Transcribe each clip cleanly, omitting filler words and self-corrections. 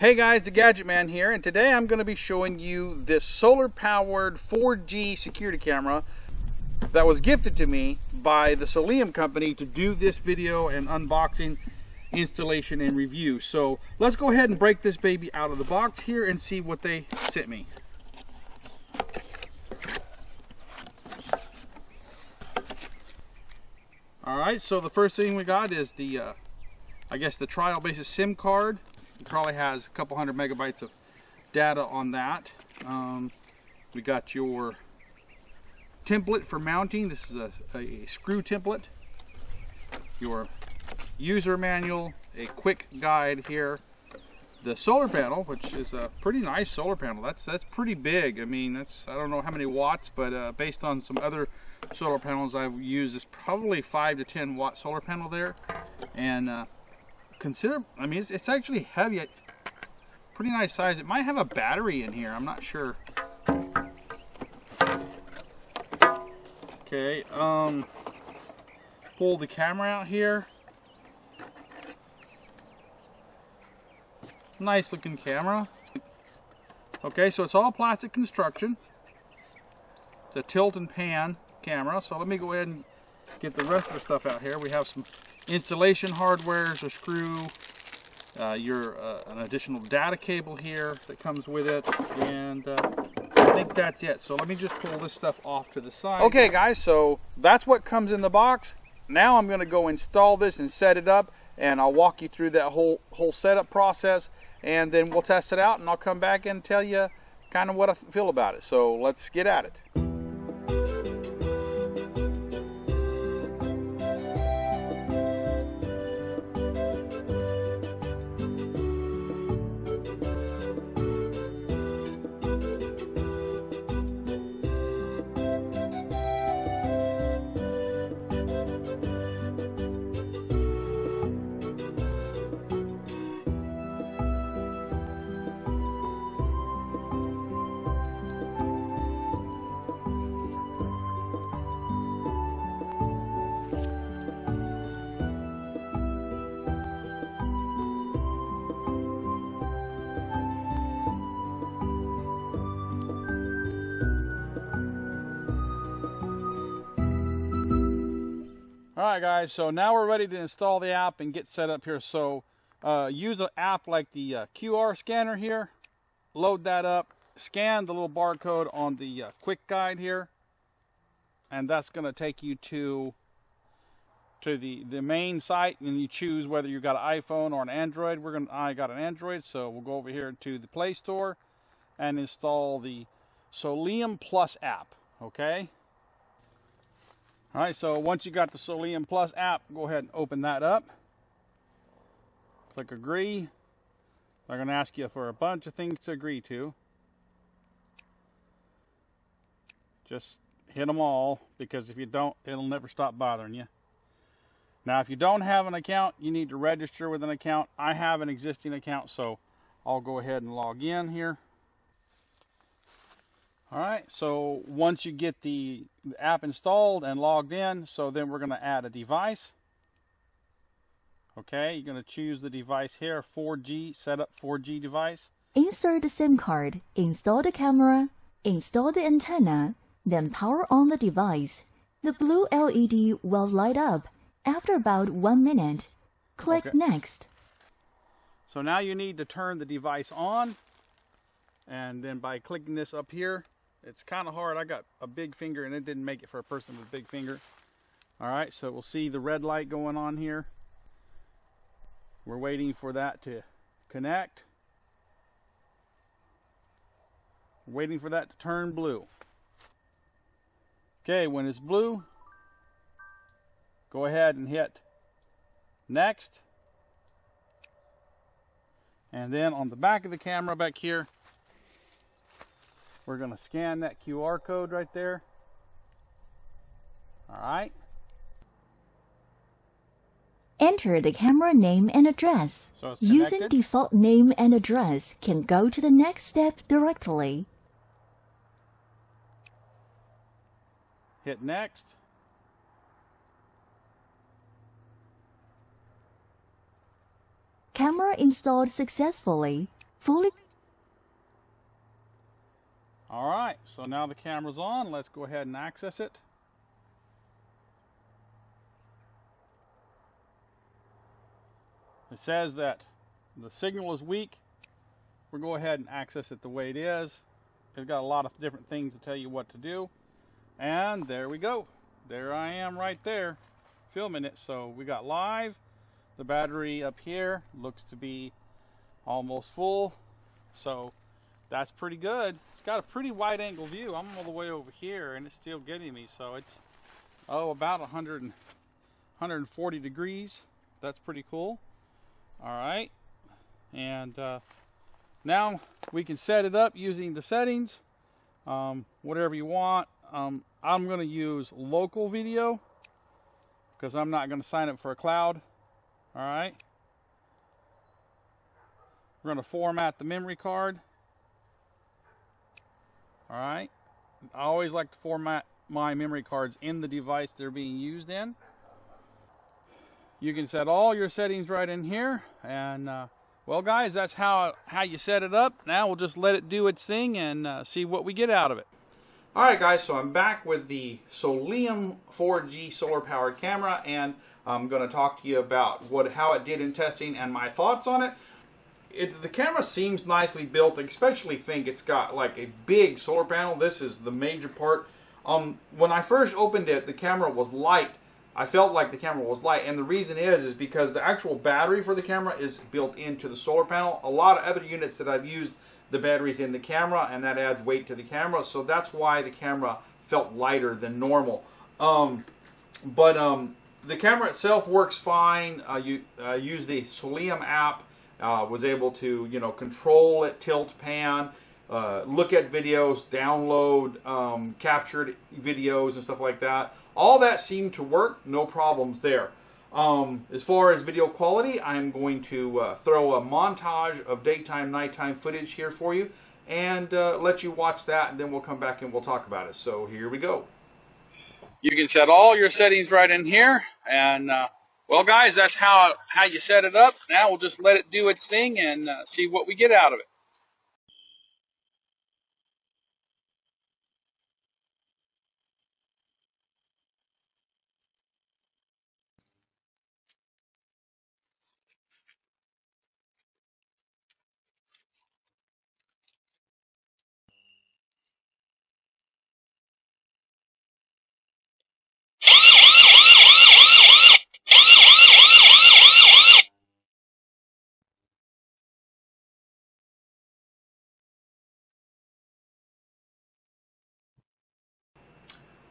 Hey guys, the Gadget Man here, and today I'm going to be showing you this solar powered 4G security camera that was gifted to me by the Soliom company to do this video and unboxing, installation, and review. So let's go ahead and break this baby out of the box here and see what they sent me. Alright, so the first thing we got is the I guess the trial basis SIM card. It probably has a couple hundred megabytes of data on that. We got your template for mounting. This is a screw template. Your user manual, a quick guide here. The solar panel, which is a pretty nice solar panel. That's pretty big. I mean, I don't know how many watts, but based on some other solar panels I've used, it's probably 5 to 10 watt solar panel there. And I mean, it's actually heavy, pretty nice size. It might have a battery in here, I'm not sure. Okay, pull the camera out here. Nice looking camera. Okay, so it's all plastic construction. It's a tilt and pan camera. So let me go ahead and get the rest of the stuff out here. We have some installation hardware, so screw, an additional data cable here that comes with it, and I think that's it. So let me just pull this stuff off to the side. Okay guys, so that's what comes in the box. Now I'm going to go install this and set it up, and I'll walk you through that whole setup process, and then we'll test it out, and I'll come back and tell you kind of what I feel about it. So let's get at it. Alright guys, so now we're ready to install the app and get set up here. So use an app like the QR scanner here, load that up, scan the little barcode on the quick guide here, and that's going to take you to the main site, and you choose whether you've got an iPhone or an Android. I got an Android, so we'll go over here to the Play Store and install the Soliom Plus app. Okay. Alright, so once you got the Soliom Plus app, go ahead and open that up. Click agree. They're going to ask you for a bunch of things to agree to. Just hit them all, because if you don't, it'll never stop bothering you. Now, if you don't have an account, you need to register with an account. I have an existing account, so I'll go ahead and log in here. Alright, so once you get the app installed and logged in, so then we're going to add a device. Okay, you're going to choose the device here, 4G, set up 4G device. Insert the SIM card, install the camera, install the antenna, then power on the device. The blue LED will light up after about 1 minute. Click Next. So now you need to turn the device on, and then by clicking this up here, it's kind of hard. I got a big finger and it didn't make it for a person with a big finger. Alright, so we'll see the red light going on here. We're waiting for that to connect. We're waiting for that to turn blue. Okay, when it's blue, go ahead and hit next. And then on the back of the camera back here, we're going to scan that QR code right there. Alright. Enter the camera name and address. So it's using default name and address can go to the next step directly. Hit next. Camera installed successfully. fully. Alright, so now the camera's on. Let's go ahead and access it. It says that the signal is weak. We'll go ahead and access it the way it is. It's got a lot of different things to tell you what to do. And there we go. There I am right there filming it. So we got live. The battery up here looks to be almost full. So that's pretty good. It's got a pretty wide angle view. I'm all the way over here and it's still getting me. So it's, about 140 degrees. That's pretty cool. All right. And now we can set it up using the settings, whatever you want. I'm going to use local video because I'm not going to sign up for a cloud. All right. We're going to format the memory card. All right. I always like to format my memory cards in the device they're being used in. You can set all your settings right in here. And well, guys, that's how you set it up. Now we'll just let it do its thing and see what we get out of it. All right, guys, so I'm back with the Soliom 4G solar-powered camera, and I'm going to talk to you about how it did in testing and my thoughts on it. The camera seems nicely built. I especially think it's got like a big solar panel. This is the major part. When I first opened it, the camera was light. I felt like the camera was light, and the reason is because the actual battery for the camera is built into the solar panel. A lot of other units that I've used, the battery's in the camera, and that adds weight to the camera, so that's why the camera felt lighter than normal. The camera itself works fine. You use the Soliom app, was able to control it, tilt, pan, look at videos, download captured videos and stuff like that. All that seemed to work, no problems there. As far as video quality, I'm going to throw a montage of daytime, nighttime footage here for you and let you watch that, and then we'll come back and we'll talk about it. So here we go. You can set all your settings right in here, and well, guys, that's how you set it up. Now we'll just let it do its thing and see what we get out of it.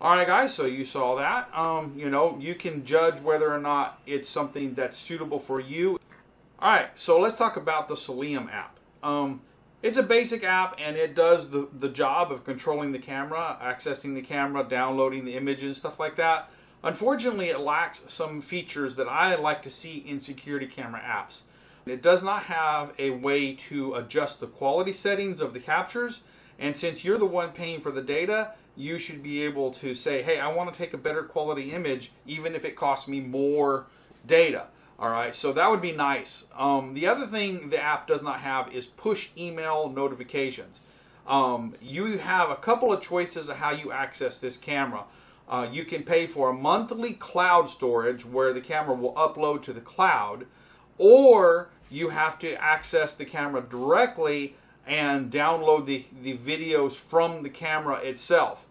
Alright, guys, so you saw that. You can judge whether or not it's something that's suitable for you. Alright, so let's talk about the Soliom app. It's a basic app, and it does the job of controlling the camera, accessing the camera, downloading the images, stuff like that. Unfortunately, it lacks some features that I like to see in security camera apps. It does not have a way to adjust the quality settings of the captures, and since you're the one paying for the data, you should be able to say, hey, I want to take a better quality image even if it costs me more data. Alright, so that would be nice. The other thing the app does not have is push email notifications. You have a couple of choices of how you access this camera. You can pay for a monthly cloud storage where the camera will upload to the cloud, or you have to access the camera directly and download the videos from the camera itself.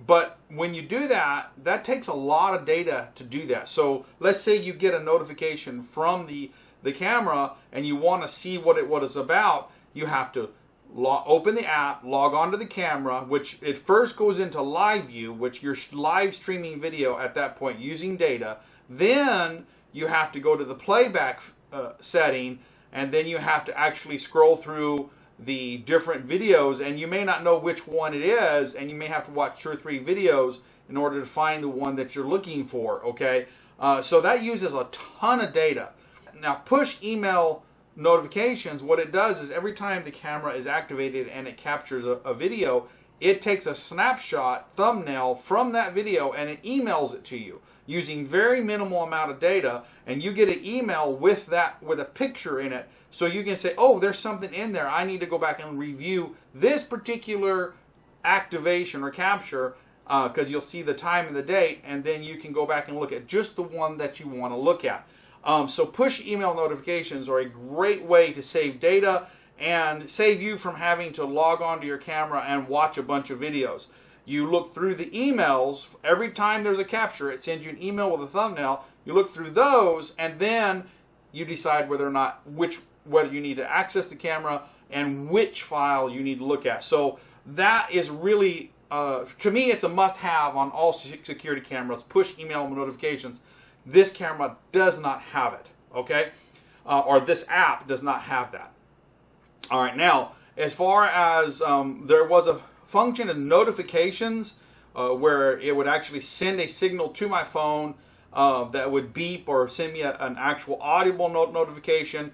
But when you do that, that takes a lot of data to do that. So let's say you get a notification from the camera and you want to see what it's about. You have to open the app, log on to the camera, which it first goes into live view, which you're live streaming video at that point using data. Then you have to go to the playback setting, and then you have to actually scroll through the different videos, and you may not know which one it is, and you may have to watch 2 or 3 videos in order to find the one that you're looking for, okay? So that uses a ton of data. Now, push email notifications, what it does is every time the camera is activated and it captures a video, it takes a snapshot thumbnail from that video and it emails it to you using very minimal amount of data, and you get an email with a picture in it So you can say, oh, there's something in there. I need to go back and review this particular activation or capture, because you'll see the time and the date, and then you can go back and look at just the one that you want to look at. So push email notifications are a great way to save data and save you from having to log on to your camera and watch a bunch of videos. You look through the emails. Every time there's a capture, it sends you an email with a thumbnail. You look through those, and then you decide whether you need to access the camera and which file you need to look at. So that is really, to me, it's a must-have on all security cameras. Push email notifications. This camera does not have it, okay? Or this app does not have that. All right, now, as far as there was a function in notifications where it would actually send a signal to my phone that would beep or send me an actual audible notification,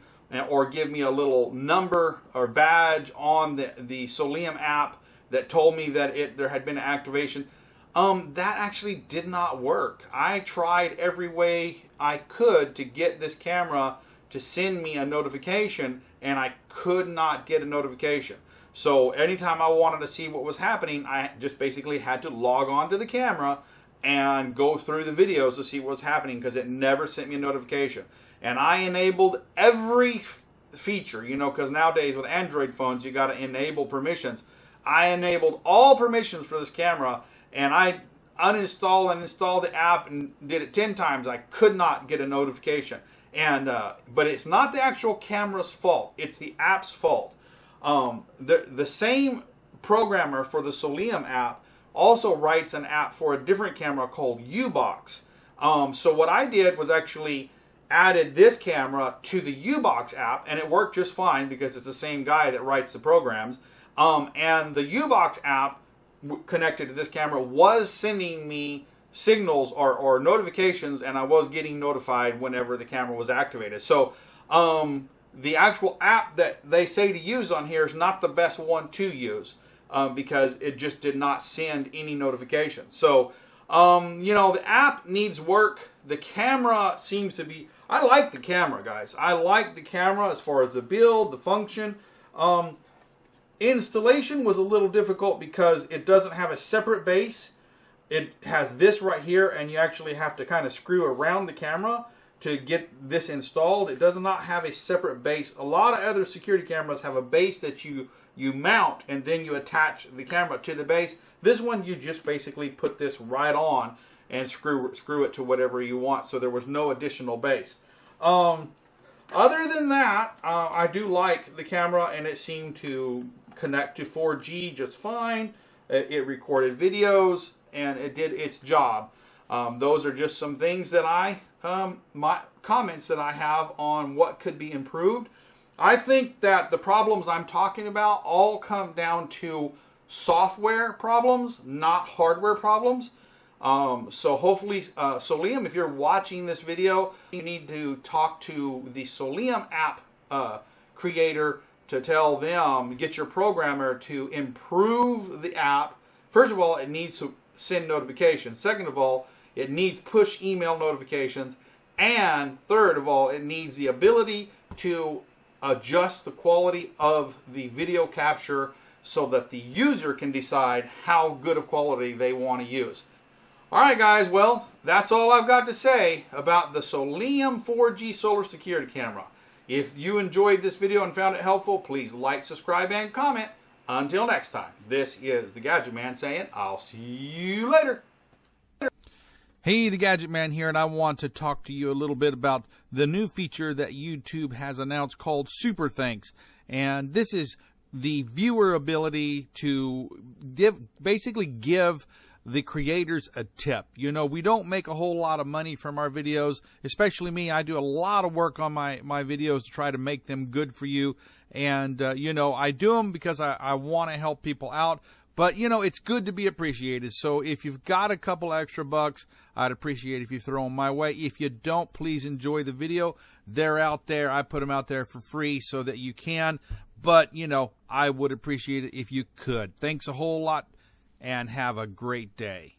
or give me a little number or badge on the Soliom app that told me that there had been an activation. That actually did not work. I tried every way I could to get this camera to send me a notification, and I could not get a notification. So anytime I wanted to see what was happening, I just basically had to log on to the camera and go through the videos to see what was happening, because it never sent me a notification. And I enabled every feature, because nowadays with Android phones, you got to enable permissions. I enabled all permissions for this camera, and I uninstalled and installed the app and did it 10 times. I could not get a notification. And but it's not the actual camera's fault. It's the app's fault. The same programmer for the Soliom app also writes an app for a different camera called U-Box. So what I did was actually added this camera to the U-Box app, and it worked just fine because it's the same guy that writes the programs. And the U-Box app connected to this camera was sending me signals or notifications, and I was getting notified whenever the camera was activated. So the actual app that they say to use on here is not the best one to use, because it just did not send any notifications. So the app needs work. The camera seems to be, I like the camera, guys. I like the camera as far as the build, the function. Installation was a little difficult because it doesn't have a separate base. It has this right here, and you actually have to kind of screw around the camera to get this installed. It does not have a separate base. A lot of other security cameras have a base that you mount, and then you attach the camera to the base. This one, you just basically put this right on and screw it to whatever you want, so there was no additional base. Other than that, I do like the camera, and it seemed to connect to 4G just fine. It recorded videos, and it did its job. Those are just some things that my comments that I have on what could be improved. I think that the problems I'm talking about all come down to software problems, not hardware problems. So hopefully, Soliom, if you're watching this video, you need to talk to the Soliom app creator to tell them, get your programmer to improve the app. First of all, it needs to send notifications. Second of all, it needs push email notifications. And third of all, it needs the ability to adjust the quality of the video capture so that the user can decide how good of quality they want to use. Alright guys, well, that's all I've got to say about the Soliom 4G solar security camera. If you enjoyed this video and found it helpful, please like, subscribe, and comment. Until next time, this is the Gadget Man saying, I'll see you later. Hey, the Gadget Man here, and I want to talk to you a little bit about the new feature that YouTube has announced called Super Thanks. And this is the viewer ability to basically give the creators a tip. You know, we don't make a whole lot of money from our videos, especially me. I do a lot of work on my videos to try to make them good for you. And, I do them because I want to help people out. But, it's good to be appreciated. So if you've got a couple extra bucks, I'd appreciate it if you throw them my way. If you don't, please enjoy the video. They're out there. I put them out there for free so that you can. But, I would appreciate it if you could. Thanks a whole lot, and have a great day.